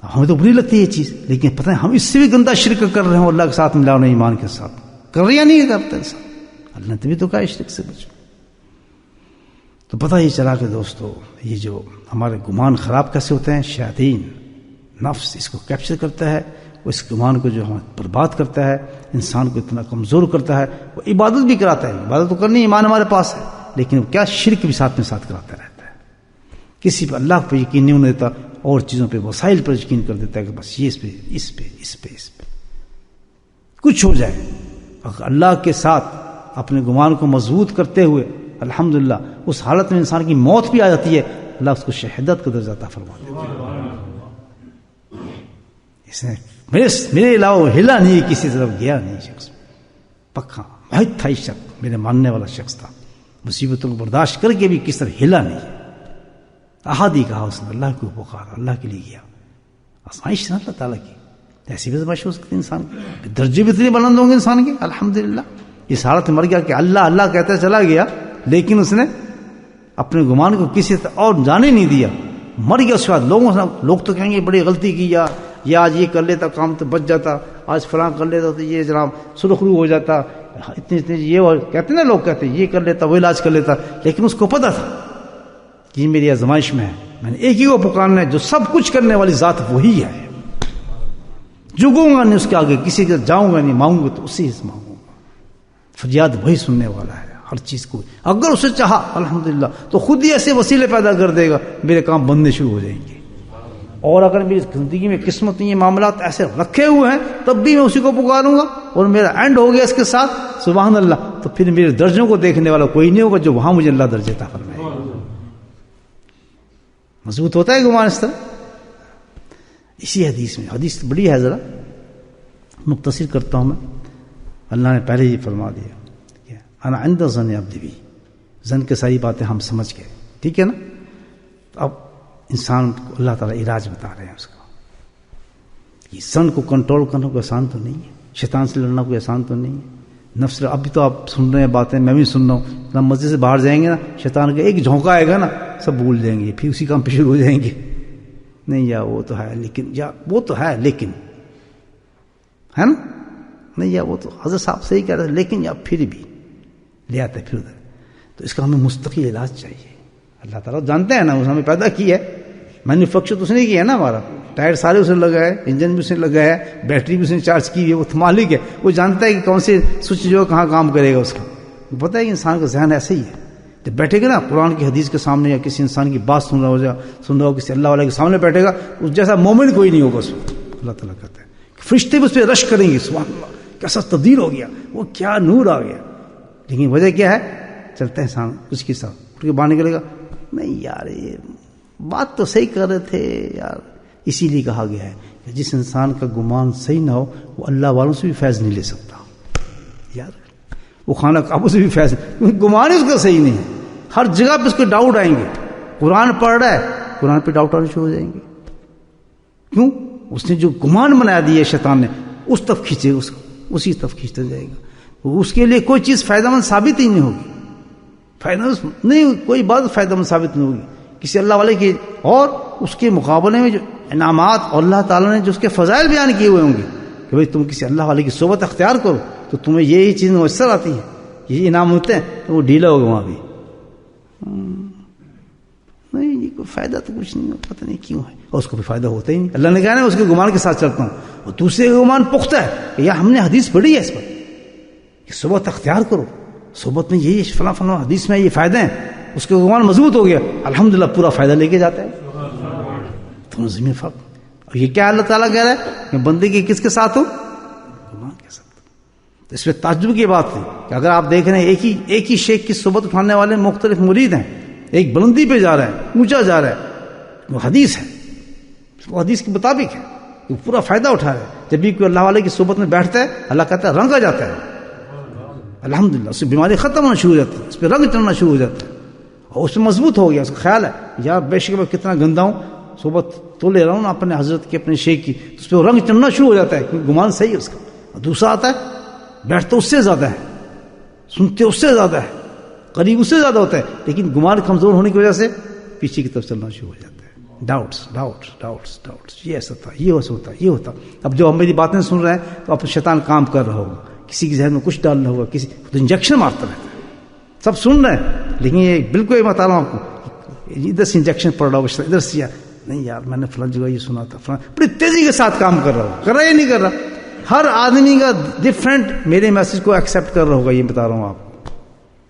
ہمیں تو بری لگتی ہے یہ چیز، لیکن پتہ ہے ہم اس سے بھی گندا شرک کر رہے ہیں، اللہ کے ساتھ ملاؤ نہیں، ایمان کے ساتھ کر رہے یا نہیں کرتا انسان، اللہ نے تبھی تو کہا شرک سے بچو۔ تو پتہ یہ چلا کہ دوستو یہ جو ہمارے گمان خراب کیسے ہوتے ہیں، شیاطین نفس اس کو کیپچر کرتا ہے، وہ اس گمان کو جو ہمیں برباد کرتا ہے، انسان کو اتنا کمزور کرتا ہے، وہ عبادت بھی کراتا ہے، عبادت تو کرنی، ایمان ہمارے پاس ہے، لیکن وہ کیا شرک بھی ساتھ کراتا رہتا ہے، کسی پہ اللہ پہ یقین نہیں ہونے دیتا، اور چیزوں پہ وسائل پر یقین کر دیتا ہے کہ بس یہ اس پہ کچھ ہو جائے، اگر اللہ کے ساتھ اپنے گمان کو مضبوط کرتے ہوئے الحمدللہ اس حالت میں انسان کی موت بھی آ جاتی ہے، اللہ اس کو شہادت کا درجہ عطا فرما دیتا ہے۔ اس نے میرے علاوہ ہلا نہیں، کسی طرف گیا نہیں، شخص پکا واحد تھا، شخص میرے ماننے والا شخص تھا، مصیبتوں کو برداشت کر کے بھی کس طرح ہلا نہیں، احادی کہا اس نے، اللہ کو پکارا، اللہ کے لیے گیا، آزمائش ہے اللہ تعالیٰ کی، ایسی بھی آزمائش ہو سکتی ہے انسان کی، درجے بھی اتنے بلند ہوں گے انسان کے، الحمدللہ اس حالت میں مر گیا کہ اللہ اللہ کہتا چلا گیا، لیکن اس نے اپنے گمان کو کسی طرح اور جانے نہیں دیا، مر گیا۔ اس کے بعد لوگ تو کہیں گے بڑی غلطی کی، یا آج یہ کر لیتا کام تو بچ جاتا، آج فلاں کر لیتا تو یہ جناب سرخرو ہو جاتا، اتنے یہ کہتے ہیں نا، لوگ کہتے ہیں یہ کر لیتا وہ علاج کر لیتا، لیکن اس کو پتہ تھا کہ میری آزمائش میں ہے، میں نے ایک ہی کو پکارنا ہے جو سب کچھ کرنے والی ذات وہی ہے. جھکوں گا نہیں اس کے آگے، کسی کے جاؤں گا نہیں، مانگوں گا تو اسی سے مانگوں گا. فریاد وہی سننے والا ہے ہر چیز کو. اگر اسے چاہا الحمدللہ تو خود ہی ایسے وسیلے پیدا کر دے گا، میرے کام بننے شروع ہو جائیں گے. اور اگر میری زندگی میں قسمت یہ معاملات ایسے رکھے ہوئے ہیں تب بھی میں اسی کو پکاروں گا اور میرا اینڈ ہو گیا اس کے ساتھ سبحان اللہ، تو پھر میرے درجوں کو دیکھنے والا کوئی نہیں ہوگا جو وہاں مجھے اللہ درجے عطا فرمائے. مضبوط ہوتا ہے گمان اس طرح. اسی حدیث میں، حدیث بڑی ہے، ذرا مختصر کرتا ہوں میں. اللہ نے پہلے ہی فرما دیا کہ انا عند ظن عبدی بی، ظن کے ساری باتیں ہم سمجھ گئے، ٹھیک ہے نا. اب انسان کو اللہ تعالیٰ علاج بتا رہے ہیں اس کا. یہ ظن کو کنٹرول کرنا کوئی آسان تو نہیں ہے، شیطان سے لڑنا کوئی آسان تو نہیں ہے. نفس ابھی تو آپ سن رہے ہیں باتیں، میں بھی سن رہا ہوں. جب مسجد سے باہر جائیں گے نا، شیطان کا ایک جھونکا آئے گا نا، سب بھول جائیں گے، پھر اسی کام پہ شروع ہو جائیں گے. نہیں یا وہ تو ہے لیکن، یا وہ تو ہے لیکن، ہے نا. نہیں یا وہ تو حضرت صاحب صحیح کہہ رہے ہیں لیکن، یا پھر بھی لے آتے پھر ادھر. تو اس کا ہمیں مستقل علاج چاہیے. اللہ تعالیٰ جانتے ہیں نا، اس نے ہمیں پیدا کی ہے، مینوفیکچر تو اس نے کیا ہے نا. ہمارا ٹائر سارے اسے لگا ہے، انجن بھی اس نے لگا ہے، بیٹری بھی اس نے چارج کی ہے. وہ مالک ہے، وہ جانتا ہے کہ کون سے سوئچ جو کہاں کام کرے گا. اس کا پتہ ہے کہ انسان کا ذہن ایسے ہی ہے. جب بیٹھے گا نا قرآن کی حدیث کے سامنے یا کسی انسان کی بات سن رہا ہو کسی اللہ والے کے سامنے بیٹھے گا، اس جیسا مومن کوئی نہیں ہوگا اس وقت. اللہ تعالیٰ کہتے ہیں کہ فرشتے بھی اس پہ رش کریں گے، سبحان اللہ کیسا تبدیل ہو گیا، وہ کیا نور آ گیا. لیکن وجہ کیا ہے؟ چلتا ہے انسان اس کے ساتھ اٹھ کے باہر نکلے گا، نہیں یار یہ بات تو صحیح کر رہے تھے یار. اسی لیے کہا گیا ہے کہ جس انسان کا گمان صحیح نہ ہو وہ اللہ والوں سے بھی فیض نہیں لے سکتا. یار وہ خانہ کعبہ سے بھی فیض، گمان ہی اس کا صحیح نہیں ہے. ہر جگہ پہ اس کو ڈاؤٹ آئیں گے. قرآن پڑھ رہا ہے، قرآن پہ ڈاؤٹ آنے شروع ہو جائیں گے. کیوں؟ اس نے جو گمان بنا دیا شیطان نے، اس طرف کھینچے، اسی طرف کھینچتا جائے گا. اس کے لیے کوئی چیز فائدہ مند ثابت ہی نہیں ہوگی. فائدہ نہیں، کوئی بات فائدہ مند ثابت نہیں ہوگی کسی اللہ والے کی. اور اس کے مقابلے میں جو انعامات اور اللہ تعالیٰ نے جو اس کے فضائل بیان کیے ہوئے ہوں گے کہ بھائی تم کسی اللہ والے کی صحبت اختیار کرو تو تمہیں یہی چیز میسر آتی ہے، یہ انعام ہوتے ہیں، تو وہ ڈھیلا ہوگا وہاں بھی. نہیں جی کوئی فائدہ تو کچھ نہیں، پتہ نہیں کیوں ہے، اور اس کو بھی فائدہ ہوتا ہی نہیں. اللہ نے کہا نا اس کے گمان کے ساتھ چلتا ہوں. اور دوسرے کا گمان پختہ ہے کہ یا ہم نے حدیث پڑھی ہے اس پر کہ صحبت اختیار کرو، صحبت میں یہی فلاں فلاں حدیث میں یہ فائدے ہیں، اس کے گمان مضبوط ہو گیا، الحمدللہ پورا فائدہ لے کے جاتا ہے. تو زمین فرق. اور یہ کیا اللہ تعالیٰ کہہ رہا ہے کہ بندے کی کس کے ساتھ ہو؟ گمان کے ساتھ. تو اس میں تعجب کی بات تھی کہ اگر آپ دیکھ رہے ہیں ایک ہی شیخ کی صحبت اٹھانے والے مختلف مرید ہیں، ایک بلندی پہ جا رہا ہے، اونچا جا رہا ہے، وہ حدیث ہے، وہ حدیث کے مطابق ہے، وہ پورا فائدہ اٹھا رہا ہے. جب بھی کوئی اللہ والے کی صحبت میں بیٹھتا ہے، اللہ کہتا ہے رنگ آ جاتا ہے، الحمدللہ اس سے بیماری ختم ہونا شروع ہو جاتی ہے، اس پہ رنگ چڑھنا شروع ہو جاتا ہے، اور اس میں مضبوط ہو گیا. اس کا خیال ہے یار بے شک میں کتنا گندا ہوں، صحبت تو لے رہا ہوں نا اپنے حضرت کے، اپنے شیخ کی، اس پہ رنگ چڑھنا شروع ہو جاتا ہے کیونکہ گمان صحیح ہے اس کا. اور دوسرا آتا ہے بیٹھتے اس سے زیادہ ہے، سنتے اس سے زیادہ ہے، قریب اس سے زیادہ ہوتا ہے، لیکن گمان کمزور ہونے کی وجہ سے پیچھے کی طرف چلنا شروع ہو جاتا ہے. ڈاؤٹس یہ ایسا تھا، یہ ایسا ہوتا، یہ ہوتا. اب جو ہم میری باتیں سن رہے ہیں تو اب شیطان کام کر رہا ہوگا، کسی کے ذہن میں کچھ ڈالنا ہوگا، کسی تو انجیکشن مارتا رہتا ہے. سب سن رہے ہیں لیکن یہ بالکل یہ بتا رہا ہوں آپ کو، ادھر سے انجیکشن پڑ رہا ہوگا، ادھر سے نہیں یار میں نے فلاں جگہ یہ سنا تھا، فلاں بڑی تیزی کے ساتھ کام کر رہا ہوگا، کر رہا یا نہیں کر رہا. ہر آدمی کا ڈفرینٹ میرے میسج کو ایکسیپٹ کر رہا ہوگا، یہ بتا رہا ہوں آپ کو.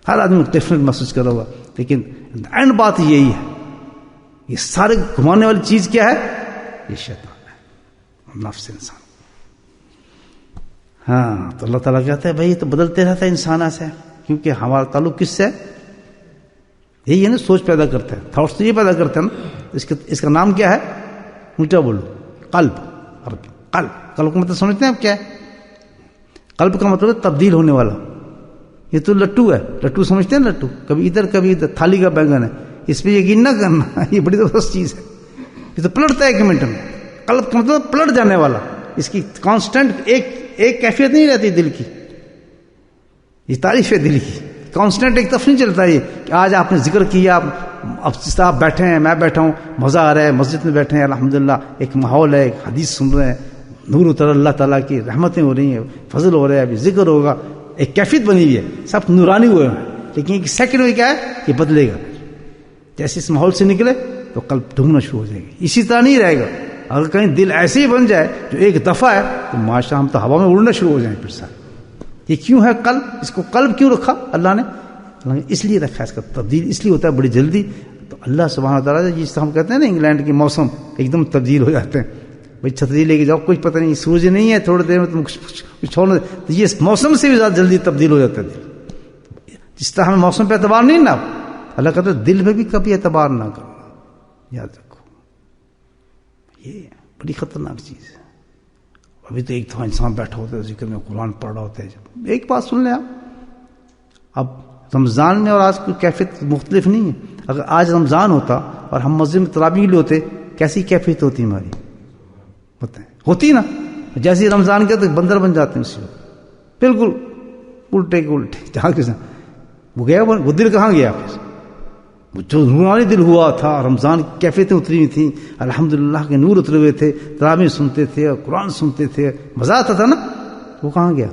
ہر آدمی ڈفرینٹ میسج کر رہا ہوگا، لیکن اینڈ بات یہی ہے، یہ سارے گھمانے والی چیز کیا ہے؟ یہ شیطان ہے، نفس انسان. ہاں تو اللہ تعالیٰ کہتا ہے بھائی یہ تو بدلتے رہتا ہے انسان ایسے، کیونکہ ہمارا تعلق کس سے ہے؟ یہی ہے نا، سوچ پیدا کرتا ہے، تھاٹس تو یہ پیدا کرتا ہے نا. اس کا نام کیا ہے؟ الٹا بولو، قلب. قلب کا مطلب سمجھتے ہیں آپ کیا ہے؟ قلب کا مطلب ہے تبدیل ہونے والا. یہ تو لٹو ہے، لٹو سمجھتے ہیں؟ لٹو کبھی ادھر کبھی ادھر، تھالی کا بینگن ہے، اس پہ یقین نہ کرنا، یہ بڑی زبردست چیز ہے، یہ تو پلٹتا ہے ایک منٹ میں. قلب کا مطلب پلٹ جانے والا، اس کی کانسٹنٹ ایک کیفیت نہیں رہتی دل کی. یہ تعریف ہے دل کی، کانسٹنٹ ایک طرف نہیں چلتا. یہ کہ آج آپ نے ذکر کیا، اب جس طرح آپ بیٹھے ہیں، میں بیٹھا ہوں، مزہ آ رہا ہے، مسجد میں بیٹھے ہیں الحمدللہ، ایک ماحول ہے، ایک حدیث سن رہے ہیں، نور اتر اللہ تعالیٰ کی رحمتیں ہو رہی ہیں، فضل ہو رہا ہے، ابھی ذکر ہوگا، ایک کیفیت بنی ہوئی ہے، سب نورانی ہوئے ہیں. لیکن ایک سیکنڈ میں کیا ہے؟ یہ بدلے گا. جیسے اس ماحول سے نکلے تو قلب ڈھونڈنا شروع ہو جائے گی. اسی طرح نہیں رہے گا. اگر کہیں دل ایسے ہی بن جائے جو ایک دفعہ ہے تو ماشاء ہم تو ہوا میں اڑنا شروع ہو جائیں پھر سارے. یہ کیوں ہے قلب؟ اس کو قلب کیوں رکھا اللہ نے؟ اس لیے رکھا. اس کا تبدیل اس لیے ہوتا ہے بڑی جلدی. تو اللہ سبحانہ تعالیٰ جس ہم کہتے ہیں نا انگلینڈ کے موسم ایک دم تبدیل ہو جاتے ہیں. بھائی چھتری لے کے جاؤ کچھ پتہ نہیں سورج نہیں ہے تھوڑی دیر میں تم کچھ چھوڑنا. تو یہ موسم سے بھی زیادہ جلدی تبدیل ہو جاتا ہے دل. جس طرح ہمیں موسم پہ اعتبار نہیں نا اللہ کہتا ہے دل میں بھی کبھی اعتبار نہ کرنا. یاد رکھو یہ بڑی خطرناک چیز ہے. ابھی تو ایک دفعہ انسان بیٹھا ہوتا ہے ذکر میں قرآن پڑھ رہا ہوتا ہے. ایک بات سن لیں آپ, اب رمضان میں اور آج کی کیفیت مختلف نہیں ہے. اگر آج رمضان ہوتا اور ہم مسجد میں تراویح لے ہوتے کیسی کیفیت ہوتی ہماری بتائیں؟ ہوتی نا جیسے رمضان کے تو بندر بن جاتے ہیں اسی وقت بالکل الٹے کے الٹے. جہاں کس وہ گیا وہ دل کہاں گیا پھر؟ جو نورانی دل ہوا تھا رمضان کی کیفیتیں اتری ہوئی تھیں الحمدللہ کے نور اترے ہوئے تھے تراویح سنتے تھے اور قرآن سنتے تھے مزہ آتا تھا نا. وہ کہاں گیا؟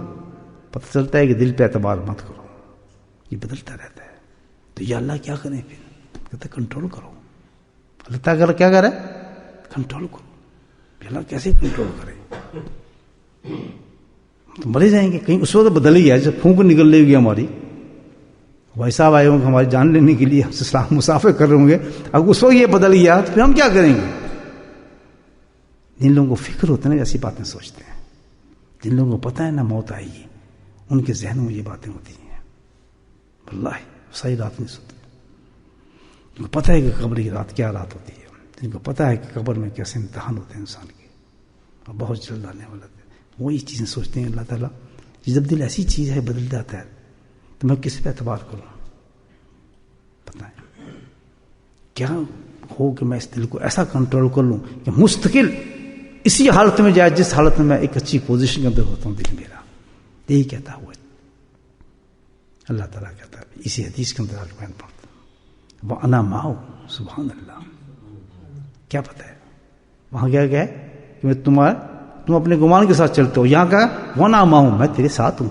پتہ چلتا ہے کہ دل پہ اعتبار مت کرو یہ بدلتا رہتا ہے. تو یہ اللہ کیا کریں پھر؟ کہتے کنٹرول کرو. اللہ تعالیٰ کیا کر رہا ہے؟ کنٹرول کرو. اللہ کیسے کنٹرول کرے؟ تو مرے جائیں گے کہیں. اس وقت بدل ہی ہے جب پھونک نکل رہی ہوگی ہماری. بھائی صاحب آئے ہوں گے ہماری جان لینے کے لیے مسافر کر رہے ہوں گے. اب اس وقت یہ بدل گیا تو پھر ہم کیا کریں گے؟ جن لوگوں کو فکر ہوتا ہے نا ایسی باتیں سوچتے ہیں. جن لوگوں کو پتہ ہے نا موت آئے گی ان کے ذہنوں میں یہ باتیں ہوتی ہیں. واللہ صحیح رات نہیں سوتے. جن کو پتہ ہے کہ قبر کی رات کیا رات ہوتی ہے. جن کو پتہ ہے کہ قبر میں کیسے امتحان ہوتے ہیں انسان کے اور بہت جلد آنے والا ہے وہی چیزیں سوچتے ہیں. اللہ تعالیٰ جب دل ایسی چیز ہے بدل جاتا ہے تو میں کس پہ اعتبار کروں؟ بتائیں کیا ہو کہ میں اس دل کو ایسا کنٹرول کر لوں کہ مستقل اسی حالت میں جائے جس حالت میں میں ایک اچھی پوزیشن کے اندر ہوتا ہوں. دل میرا یہی کہتا ہوا اللہ تعالیٰ کہتا ہے اسی حدیث کے اندر بیان پڑھتا وہ انا ماؤ. سبحان اللہ. کیا پتہ ہے وہاں کیا ہے کہ تم اپنے گمان کے ساتھ چلتے ہو. یہاں کا وہ انا ماؤ میں تیرے ساتھ ہوں.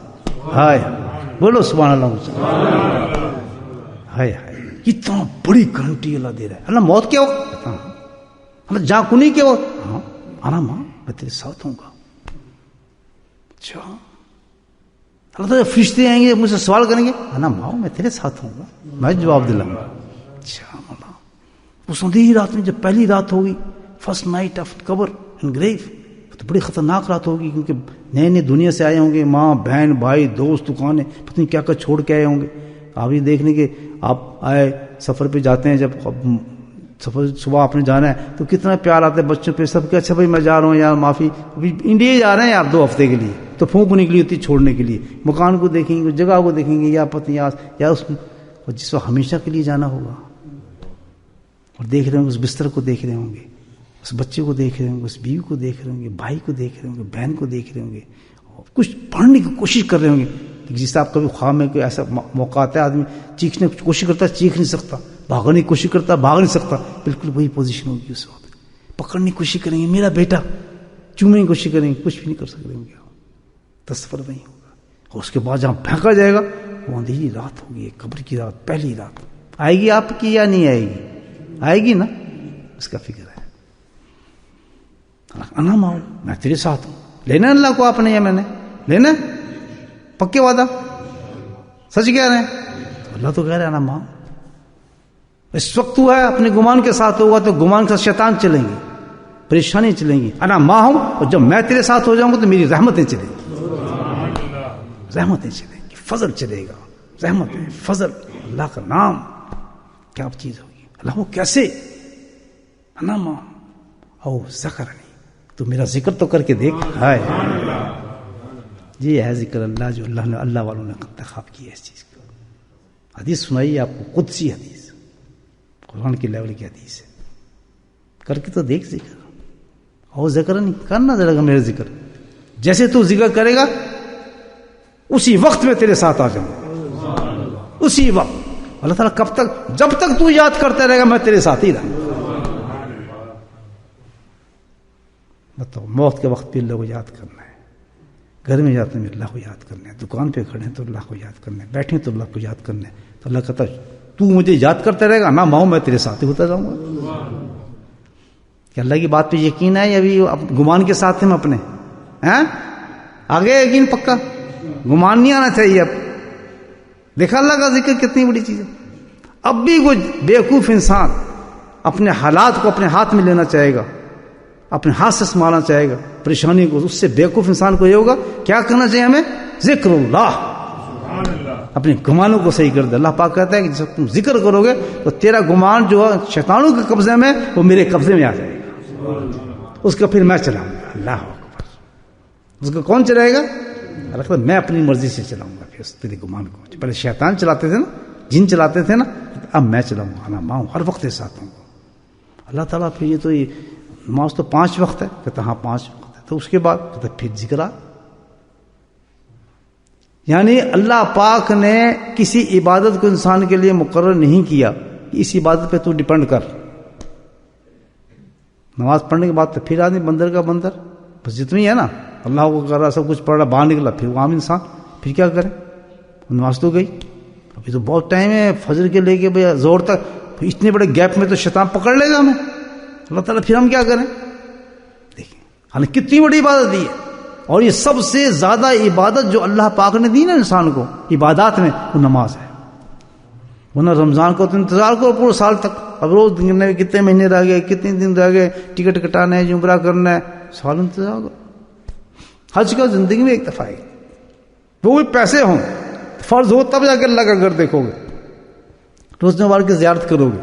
ہائے بولو سبحان اللہ. ہائے ہائے کتنا بڑی گارنٹی اللہ دے رہا ہے. اللہ موت کیا ہو اللہ جہاں کنی کیا ہو ہاں انا ماؤ میں تیرے ساتھ ہوں گا. اچھا اللہ تعالیٰ فرشتے آئیں گے مجھ سے سوال کریں گے انا ماؤ میں تیرے ساتھ ہوں گا میں جواب دلاؤں گا. اچھا اس اندھیری رات میں جب پہلی رات ہوگی فرسٹ نائٹ آف قبر ان گریو تو بڑی خطرناک رات ہوگی کیونکہ نئے نئے دنیا سے آئے ہوں گے ماں بہن بھائی دوست دکانیں پتہ نہیں کیا کیا چھوڑ کے آئے ہوں گے. آپ یہ دیکھنے کے آپ آئے سفر پہ جاتے ہیں جب سفر صبح آپ نے جانا ہے تو کتنا پیار آتا ہے بچوں پہ سب کے. اچھا بھائی میں جا رہا ہوں یار معافی ابھی انڈیا جا رہے ہیں آپ 2 ہفتے کے لیے تو پھونک نکلی ہوتی چھوڑنے کے لیے. مکان کو دیکھیں گے جگہ کو دیکھیں گے یا پتہ یا اس اور جس وقت ہمیشہ کے لیے جانا ہوگا اور دیکھ رہے ہوں گے اس بستر کو دیکھ رہے ہوں گے اس بچے کو دیکھ رہے ہوں گے اس بیوی کو دیکھ رہے ہوں گے بھائی کو دیکھ رہے ہوں گے بہن کو دیکھ رہے ہوں گے اور کچھ پڑھنے کی کوشش کر رہے ہوں گے. جس سے آپ کبھی خواب میں کوئی ایسا موقع آتا ہے آدمی چیخنے کی کوشش کرتا ہے چیخ نہیں سکتا بھاگنے کی کوشش کرتا بھاگ نہیں سکتا. بالکل وہی پوزیشن ہوگی اس وقت. پکڑنے کی کوشش کریں گے میرا بیٹا چومنے کی کوشش کریں گے کچھ بھی نہیں کر سکتے ہوں گے. تصور نہیں ہوگا. اور اس کے بعد جہاں پھینکا جائے گا وہ اندھیری رات ہوگی قبر کی رات پہلی رات. آئے گی آپ کی یا نہیں آئے گی؟ آئے گی نا. اس کا فکر ہے انا ماؤ میں تیرے ساتھ ہوں. لینا اللہ کو آپ نے یا میں نے لینا پکے وعدہ سچ کہہ رہے ہیں. اللہ تو کہہ رہے ہیں انا ماؤ. اس وقت تو ہے اپنے گمان کے ساتھ ہوگا تو گمان کے ساتھ شیطان چلیں گے پریشانی چلیں گی. انا ماں ہوں اور جب میں تیرے ساتھ ہو جاؤں گا تو میری رحمتیں چلیں گی رحمتیں چلیں گی فضل چلے گا. رحمتیں فضل اللہ کا نام کیا چیز ہوگی. اللہ وہ کیسے انا ماں او ذکرنی تو میرا ذکر تو کر کے دیکھ. ہائے یہ ہے ذکر اللہ جو اللہ نے اللہ والوں نے انتخاب کی ہے. اس چیز کو حدیث سنائی آپ کو قدسی حدیث قرآن کی لیول کی حدیث ہے. کر کے تو دیکھ ذکر اور ذکر نہیں کرنا ذرا گا میرا ذکر جیسے تو ذکر کرے گا اسی وقت میں تیرے ساتھ آ جاؤں گا. اسی وقت اللہ تعالیٰ کب تک جب تک تو یاد کرتا رہے گا میں تیرے ساتھ ہی رہوں گا. بتاؤ موت کے وقت بھی اللہ کو یاد کرنا ہے. گھر میں جاتے ہیں اللہ کو یاد کرنا ہے. دکان پہ کھڑے ہیں تو اللہ کو یاد کرنا ہے. بیٹھے تو اللہ کو یاد کرنا ہے. تو اللہ کہتا تو مجھے یاد کرتے رہے گا، نہ ماؤں میں تیرے ساتھ ہی ہوتا جاؤں گا. کہ اللہ کی بات پہ یقین ہے یا ابھی گمان کے ساتھ ہم اپنے ہیں؟ آگے یقین پکا، گمان نہیں آنا چاہیے. اب دیکھا اللہ کا ذکر کتنی بڑی چیز ہے. اب بھی وہ بیوقوف انسان اپنے حالات کو اپنے ہاتھ میں لینا چاہے گا، اپنے ہاتھ سے سنبھالنا چاہے گا پریشانی کو، اس سے بیوقوف انسان کو یہ ہوگا کیا کرنا چاہیے ہمیں؟ ذکر اللہ. اپنے گمانوں کو صحیح کر دے. اللہ پاک کہتا ہے کہ جب تم ذکر کرو گے تو تیرا گمان جو شیطانوں کے قبضے میں وہ میرے قبضے میں آ جائے گا، اس کا پھر میں چلاؤں گا. اللہ اکبر. اس کو کون چلائے گا؟ اللہ میں اپنی مرضی سے چلاؤں گا. پھر تیرے گمان کو پہلے شیطان چلاتے تھے نا، جن چلاتے تھے نا، اب میں چلاؤں گا. انا ماؤں ہر وقت ساتھ ہوں. اللہ تعالیٰ پھر یہ تو نماز تو 5 وقت ہے، کہتا ہاں 5 وقت ہے. تو اس کے بعد کہتا پھر ذکر. یعنی اللہ پاک نے کسی عبادت کو انسان کے لیے مقرر نہیں کیا کہ اس عبادت پہ تو ڈیپینڈ کر. نماز پڑھنے کے بعد تو پھر آدمی بندر کا بندر، بس جتنی ہے نا، اللہ کو کر رہا، سب کچھ پڑھ رہا، باہر نکلا پھر وہ عام انسان پھر کیا کرے؟ نماز تو گئی. ابھی تو بہت ٹائم ہے فجر کے لے کے زور تک، اتنے بڑے گیپ میں تو شیطان پکڑ لے گا ہمیں. اللہ تعالیٰ پھر ہم کیا کریں؟ دیکھیں ہمیں کتنی بڑی عبادت دی ہے. اور یہ سب سے زیادہ عبادت جو اللہ پاک نے دی نا انسان کو عبادات میں، وہ نماز ہے. ورنہ رمضان کو تو انتظار کرو پورے سال تک. اب روز گننے میں کتنے مہینے رہ گئے، کتنے دن رہ گئے، ٹکٹ کٹانا ہے، عمرہ کرنا ہے، سال انتظار کرو. حج کا زندگی میں ایک دفعہ ہے، وہ بھی پیسے ہوں، فرض ہو تب جا کے اللہ کا گھر دیکھو گے، روزنے والے کی زیارت کرو گے.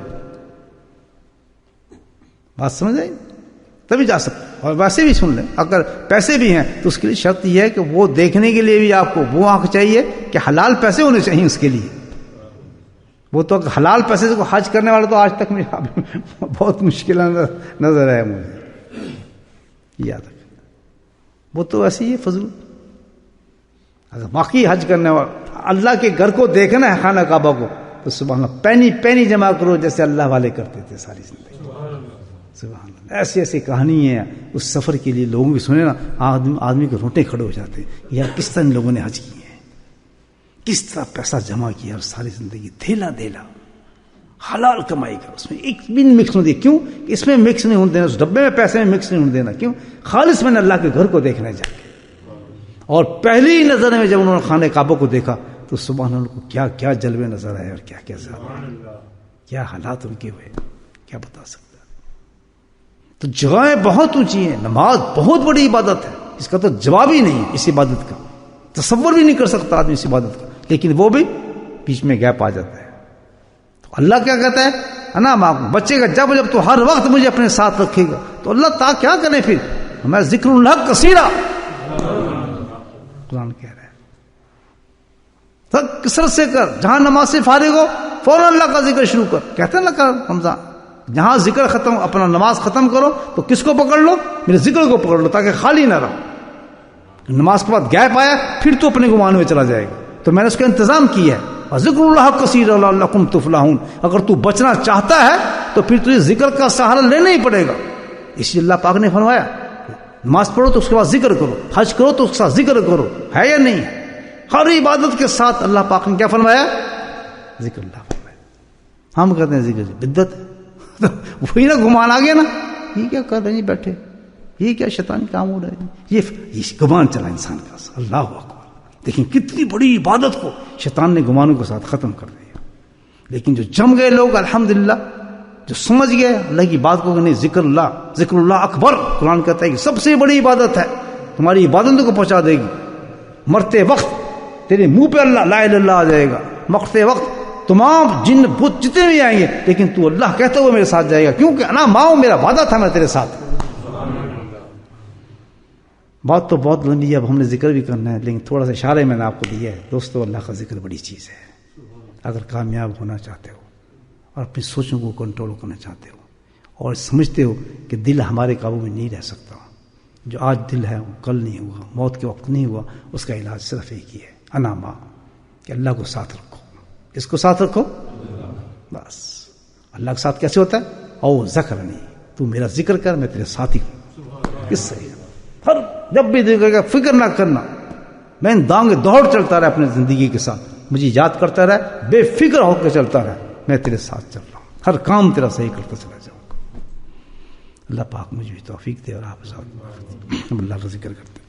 بات سمجھ آئی؟ تبھی جا سکتے. اور ویسے بھی سن لیں، اگر پیسے بھی ہیں تو اس کے لیے شرط یہ ہے کہ وہ دیکھنے کے لیے بھی آپ کو وہ آنکھ چاہیے کہ حلال پیسے ہونے چاہیے اس کے لیے. وہ تو حلال پیسے سے حج کرنے والا تو آج تک بہت مشکل نظر آیا مجھے. یاد رکھیں وہ تو ایسے ہی ہے فضول. اگر باقی حج کرنے والا اللہ کے گھر کو دیکھنا ہے، خانہ کعبہ کو، تو سبحان اللہ پینی پینی جمع کرو جیسے اللہ والے کرتے تھے ساری زندگی. سبحان اللہ. ایسی ایسی کہانی ہے اس سفر کے لیے. لوگوں کی سنے نا، آدمی کے روٹے کھڑے ہو جاتے ہیں. یار کس طرح لوگوں نے حج کیے ہیں، کس طرح پیسہ جمع کیا اور ساری زندگی دھیلا دھیلا حلال کمائی کر، اس میں ایک بھی مکس نہیں دیا. کیوں؟ اس میں مکس نہیں ہونے دینا، اس ڈبے میں پیسے میں مکس نہیں ہونے دینا. کیوں؟ خالص میں نے اللہ کے گھر کو دیکھنا جا کے. اور پہلی نظر میں جب انہوں نے خانہ کعبہ کو دیکھا تو سبحان اللہ کو کیا کیا جلوے نظر آئے اور کیا کیا کیا حالات ان کے ہوئے، کیا بتا سکتے. تو جگہیں بہت اونچی ہیں. نماز بہت بڑی عبادت ہے، اس کا تو جواب ہی نہیں ہے. اس عبادت کا تصور بھی نہیں کر سکتا آدمی اس عبادت کا. لیکن وہ بھی بیچ میں گیپ آ جاتا ہے. تو اللہ کیا کہتا ہے؟ انا ماں بچے کا جب تو ہر وقت مجھے اپنے ساتھ رکھے گا. تو اللہ تعالیٰ کیا کرے پھر؟ ہمیں ذکر اللہ کثیرہ، قرآن کہہ رہا ہے کثرت سے کر. جہاں نماز سے فارغ ہو فوراً اللہ کا ذکر شروع کر. کہتے ہیں اللہ کا رمضان، جہاں ذکر ختم، اپنا نماز ختم کرو تو کس کو پکڑ لو؟ میرے ذکر کو پکڑ لو، تاکہ خالی نہ رہو. نماز کے بعد گیپ آیا پھر تو اپنے گمان میں چلا جائے گا. تو میں نے اس کا انتظام کیا ہے. ذکر اللہ کثیر لعلکم تفلحون. اگر تو بچنا چاہتا ہے تو پھر تجھے ذکر کا سہارا لینا ہی پڑے گا. اس لیے اللہ پاک نے فرمایا نماز پڑھو تو اس کے بعد ذکر کرو، حج کرو تو اس کے ساتھ ذکر کرو. ہے یا نہیں؟ ہر عبادت کے ساتھ اللہ پاک نے کیا فرمایا؟ ذکر اللہ فرمایا. ہم کہتے ہیں ذکر بدعت ہے. وہی نا گمان آ گیا نا، یہ کیا کر رہے ہیں بیٹھے، یہ کیا شیطانی کام ہو رہا ہے. یہ گمان چلا انسان کا. اللہ اکبر. لیکن کتنی بڑی عبادت کو شیطان نے گمانوں کے ساتھ ختم کر دیا. لیکن جو جم گئے لوگ الحمدللہ، جو سمجھ گئے اللہ کی بات کو کہ نہیں، ذکر اللہ اکبر. قرآن کہتا ہے کہ سب سے بڑی عبادت ہے، تمہاری عبادتوں کو پہنچا دے گی. مرتے وقت تیرے منہ پہ اللہ لا الہ الا اللہ آ جائے گا. مرتے وقت تمام جن بت جتنے بھی آئیں گے، لیکن تو اللہ کہتے ہوئے میرے ساتھ جائے گا، کیونکہ انا ماؤں میرا وعدہ تھا میں تیرے ساتھ. بات تو بہت لمبی ہے، اب ہم نے ذکر بھی کرنا ہے، لیکن تھوڑا سا اشارے میں نے آپ کو دیا ہے. دوستو اللہ کا ذکر بڑی چیز ہے. اگر کامیاب ہونا چاہتے ہو اور اپنی سوچوں کو کنٹرول کرنا چاہتے ہو اور سمجھتے ہو کہ دل ہمارے قابو میں نہیں رہ سکتا، جو آج دل ہے وہ کل نہیں ہوگا، موت کے وقت نہیں ہوا، اس کا علاج صرف ایک ہی ہے، انا ماں، کہ اللہ کو ساتھ رکھو. اس کو ساتھ رکھو بس. اللہ کے ساتھ کیسے ہوتا ہے؟ او ذکرنی، تو میرا ذکر کر، میں تیرے ساتھی ہوں. کس سے؟ ہر جب بھی ذکر کا فکر نہ کرنا، میں دانگ دوڑ چلتا رہا اپنی زندگی کے ساتھ، مجھے یاد کرتا رہا، بے فکر ہو کے چلتا رہا. میں تیرے ساتھ چل رہا ہوں، ہر کام تیرا صحیح کرتا چلا جاؤں گا۔ اللہ پاک مجھے بھی توفیق دے اور آپ اللہ کا ذکر کرتے